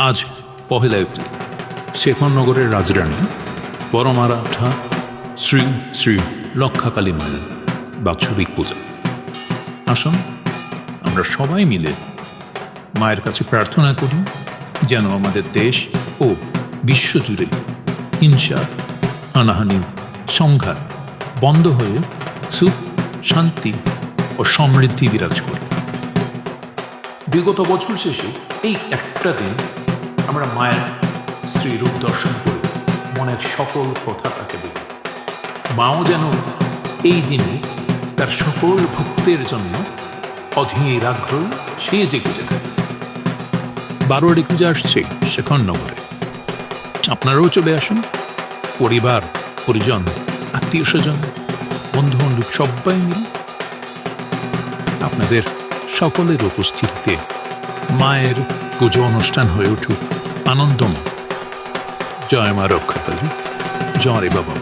আজ 1 এপ্রিল শেখরনগরের রাজরানী পরমারাধ্যা শ্রী শ্রী লক্ষাকালী মায়ের বাৎসরিক পূজা। আসুন আমরা সবাই মিলে মায়ের কাছে প্রার্থনা করি যেন আমাদের দেশ ও বিশ্বজুড়ে হিংসা, হানাহানি, সংঘাত বন্ধ হয়ে সুখ, শান্তি ও সমৃদ্ধি বিরাজ করে। বিগত বছর শেষে এই একটা দিন আমরা মায়ের স্ত্রীরূপ দর্শন করে মনের সকল কথা তাকে বলি। মাও যেন এই দিনে তার সকল ভক্তের জন্য অধীর আগ্রহ সে জেগে থাকে। 12 পূজা আসছে শেখরনগরে, আপনারাও চলে আসুন। পরিবার, পরিজন, আত্মীয় স্বজন, বন্ধু বান্ধব সবাই মিলে আপনাদের সকলের উপস্থিতিতে মায়ের পুজো অনুষ্ঠান হয়ে উঠুক আনন্দময়। জয় মা রক্ষাকালী, জয় বাবা।